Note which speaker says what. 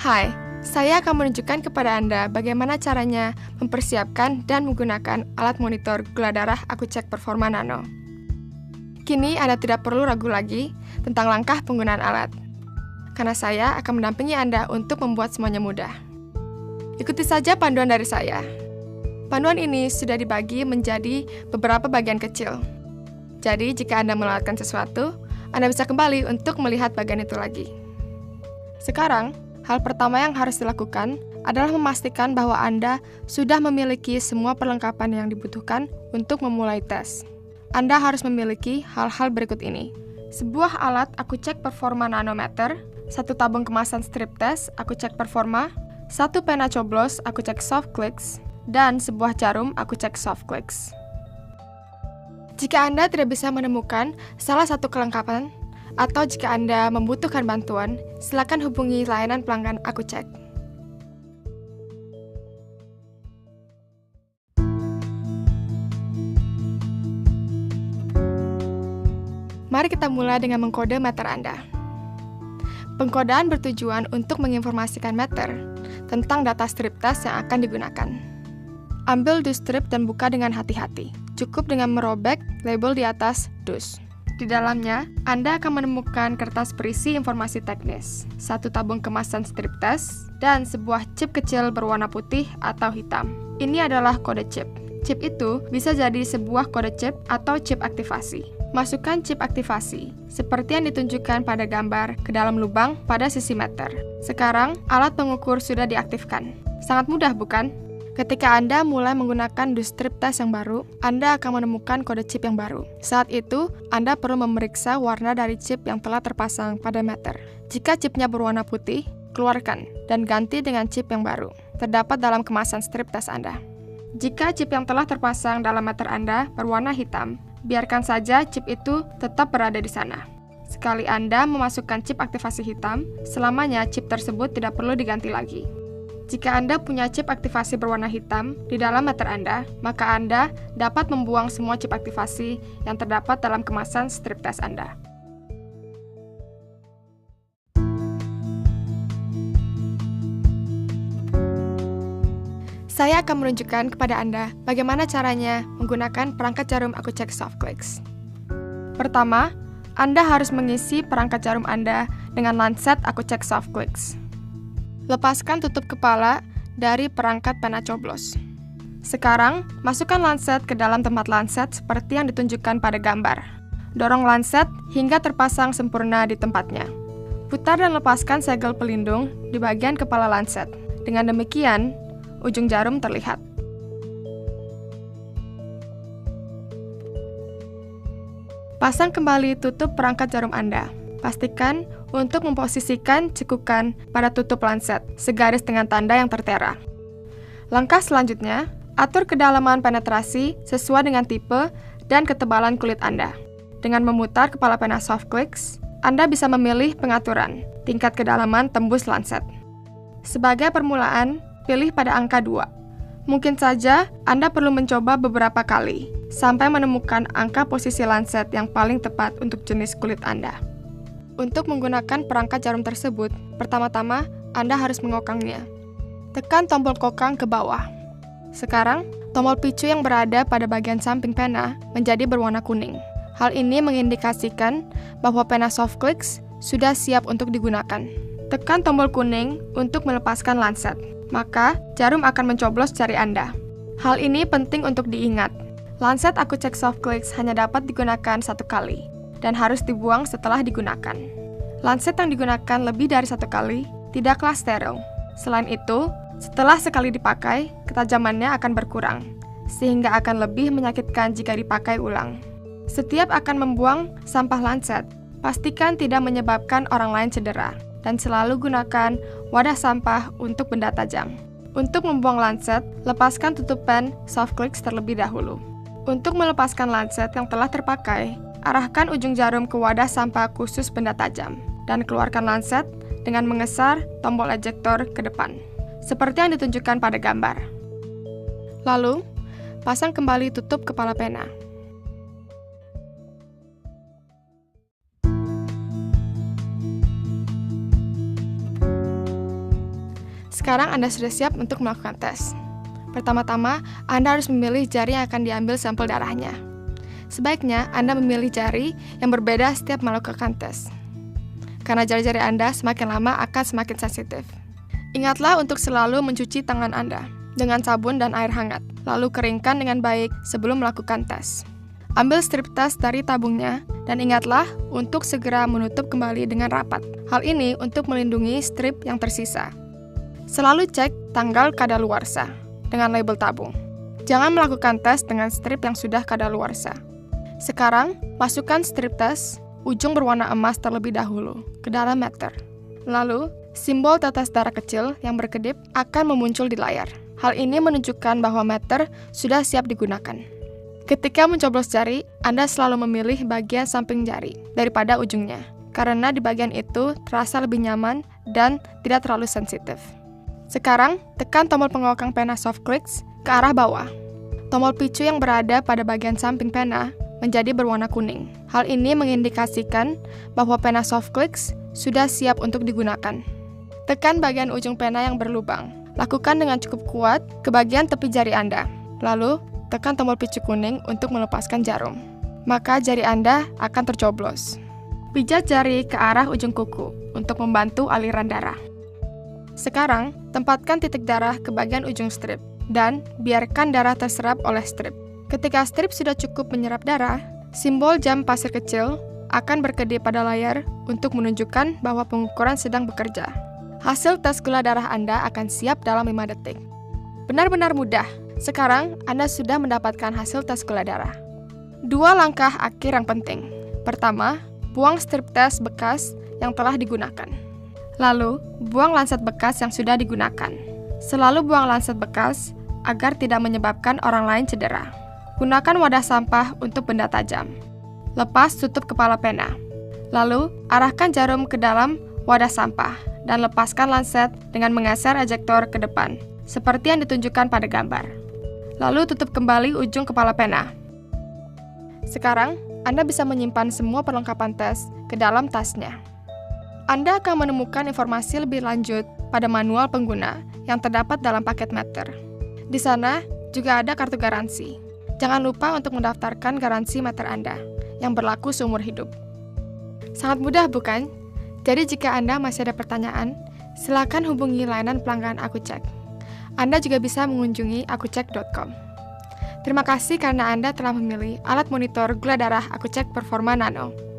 Speaker 1: Hai, saya akan menunjukkan kepada Anda bagaimana caranya mempersiapkan dan menggunakan alat monitor gula darah AkuCek Performa Nano. Kini Anda tidak perlu ragu lagi tentang langkah penggunaan alat, karena saya akan mendampingi Anda untuk membuat semuanya mudah. Ikuti saja panduan dari saya. Panduan ini sudah dibagi menjadi beberapa bagian kecil. Jadi, jika Anda melewatkan sesuatu, Anda bisa kembali untuk melihat bagian itu lagi. Sekarang, hal pertama yang harus dilakukan adalah memastikan bahwa Anda sudah memiliki semua perlengkapan yang dibutuhkan untuk memulai tes. Anda harus memiliki hal-hal berikut ini. Sebuah alat AkuCek Performa Nanometer, satu tabung kemasan strip test AkuCek Performa, satu pena coblos AkuCek Softclicks, dan sebuah jarum AkuCek Softclicks. Jika Anda tidak bisa menemukan salah satu kelengkapan, atau jika Anda membutuhkan bantuan, silakan hubungi layanan pelanggan AkuCek. Mari kita mulai dengan mengkode meter Anda. Pengkodean bertujuan untuk menginformasikan meter tentang data strip test yang akan digunakan. Ambil dus strip dan buka dengan hati-hati. Cukup dengan merobek label di atas dus. Di dalamnya, Anda akan menemukan kertas berisi informasi teknis, satu tabung kemasan strip test, dan sebuah chip kecil berwarna putih atau hitam. Ini adalah kode chip. Chip itu bisa jadi sebuah kode chip atau chip aktivasi. Masukkan chip aktivasi, seperti yang ditunjukkan pada gambar, ke dalam lubang pada sisi meter. Sekarang, alat pengukur sudah diaktifkan. Sangat mudah, bukan? Ketika Anda mulai menggunakan dus strip test yang baru, Anda akan menemukan kode chip yang baru. Saat itu, Anda perlu memeriksa warna dari chip yang telah terpasang pada meter. Jika chipnya berwarna putih, keluarkan dan ganti dengan chip yang baru, terdapat dalam kemasan strip test Anda. Jika chip yang telah terpasang dalam meter Anda berwarna hitam, biarkan saja chip itu tetap berada di sana. Sekali Anda memasukkan chip aktivasi hitam, selamanya chip tersebut tidak perlu diganti lagi. Jika Anda punya chip aktivasi berwarna hitam di dalam meter Anda, maka Anda dapat membuang semua chip aktivasi yang terdapat dalam kemasan strip test Anda. Saya akan menunjukkan kepada Anda bagaimana caranya menggunakan perangkat jarum AkuCek Softclicks. Pertama, Anda harus mengisi perangkat jarum Anda dengan lancet AkuCek Softclicks. Lepaskan tutup kepala dari perangkat pena coblos. Sekarang, masukkan lancet ke dalam tempat lancet seperti yang ditunjukkan pada gambar. Dorong lancet hingga terpasang sempurna di tempatnya. Putar dan lepaskan segel pelindung di bagian kepala lancet. Dengan demikian, ujung jarum terlihat. Pasang kembali tutup perangkat jarum Anda. Pastikan untuk memposisikan cekukan pada tutup lancet, segaris dengan tanda yang tertera. Langkah selanjutnya, atur kedalaman penetrasi sesuai dengan tipe dan ketebalan kulit Anda. Dengan memutar kepala pena Softclicks, Anda bisa memilih pengaturan, tingkat kedalaman tembus lancet. Sebagai permulaan, pilih pada angka 2. Mungkin saja Anda perlu mencoba beberapa kali, sampai menemukan angka posisi lancet yang paling tepat untuk jenis kulit Anda. Untuk menggunakan perangkat jarum tersebut, pertama-tama Anda harus mengokangnya. Tekan tombol kokang ke bawah. Sekarang, tombol picu yang berada pada bagian samping pena menjadi berwarna kuning. Hal ini mengindikasikan bahwa pena Softclicks sudah siap untuk digunakan. Tekan tombol kuning untuk melepaskan lancet, maka jarum akan mencoblos jari Anda. Hal ini penting untuk diingat. Lancet AkuCek Softclicks hanya dapat digunakan satu kali dan harus dibuang setelah digunakan. Lancet yang digunakan lebih dari satu kali tidaklah steril. Selain itu, setelah sekali dipakai, ketajamannya akan berkurang, sehingga akan lebih menyakitkan jika dipakai ulang. Setiap akan membuang sampah lancet, pastikan tidak menyebabkan orang lain cedera, dan selalu gunakan wadah sampah untuk benda tajam. Untuk membuang lancet, lepaskan tutup pen Softclicks terlebih dahulu. Untuk melepaskan lancet yang telah terpakai, arahkan ujung jarum ke wadah sampah khusus benda tajam, dan keluarkan lancet dengan mengesar tombol ejektor ke depan, seperti yang ditunjukkan pada gambar. Lalu, pasang kembali tutup kepala pena. Sekarang Anda sudah siap untuk melakukan tes. Pertama-tama, Anda harus memilih jari yang akan diambil sampel darahnya. Sebaiknya Anda memilih jari yang berbeda setiap melakukan tes, karena jari-jari Anda semakin lama akan semakin sensitif. Ingatlah untuk selalu mencuci tangan Anda dengan sabun dan air hangat, lalu keringkan dengan baik sebelum melakukan tes. Ambil strip tes dari tabungnya, dan ingatlah untuk segera menutup kembali dengan rapat. Hal ini untuk melindungi strip yang tersisa. Selalu cek tanggal kadaluarsa dengan label tabung. Jangan melakukan tes dengan strip yang sudah kadaluarsa. Sekarang, masukkan strip tes ujung berwarna emas terlebih dahulu ke dalam meter. Lalu, simbol tetes darah kecil yang berkedip akan memuncul di layar. Hal ini menunjukkan bahwa meter sudah siap digunakan. Ketika mencoblos jari, Anda selalu memilih bagian samping jari daripada ujungnya, karena di bagian itu terasa lebih nyaman dan tidak terlalu sensitif. Sekarang, tekan tombol pengokang pena soft clicks ke arah bawah. Tombol picu yang berada pada bagian samping pena menjadi berwarna kuning. Hal ini mengindikasikan bahwa pena soft clicks sudah siap untuk digunakan. Tekan bagian ujung pena yang berlubang. Lakukan dengan cukup kuat ke bagian tepi jari Anda. Lalu, tekan tombol picu kuning untuk melepaskan jarum. Maka jari Anda akan tercoblos. Pijat jari ke arah ujung kuku untuk membantu aliran darah. Sekarang, tempatkan titik darah ke bagian ujung strip dan biarkan darah terserap oleh strip. Ketika strip sudah cukup menyerap darah, simbol jam pasir kecil akan berkedip pada layar untuk menunjukkan bahwa pengukuran sedang bekerja. Hasil tes gula darah Anda akan siap dalam 5 detik. Benar-benar mudah. Sekarang, Anda sudah mendapatkan hasil tes gula darah. 2 langkah akhir yang penting. Pertama, buang strip tes bekas yang telah digunakan. Lalu, buang lancet bekas yang sudah digunakan. Selalu buang lancet bekas agar tidak menyebabkan orang lain cedera. Gunakan wadah sampah untuk benda tajam. Lepas tutup kepala pena. Lalu, arahkan jarum ke dalam wadah sampah dan lepaskan lancet dengan menggeser ejektor ke depan, seperti yang ditunjukkan pada gambar. Lalu tutup kembali ujung kepala pena. Sekarang, Anda bisa menyimpan semua perlengkapan tes ke dalam tasnya. Anda akan menemukan informasi lebih lanjut pada manual pengguna yang terdapat dalam paket meter. Di sana juga ada kartu garansi. Jangan lupa untuk mendaftarkan garansi meter Anda yang berlaku seumur hidup. Sangat mudah, bukan? Jadi jika Anda masih ada pertanyaan, silakan hubungi layanan pelanggan AkuCek. Anda juga bisa mengunjungi akucek.com. Terima kasih karena Anda telah memilih alat monitor gula darah AkuCek Performa Nano.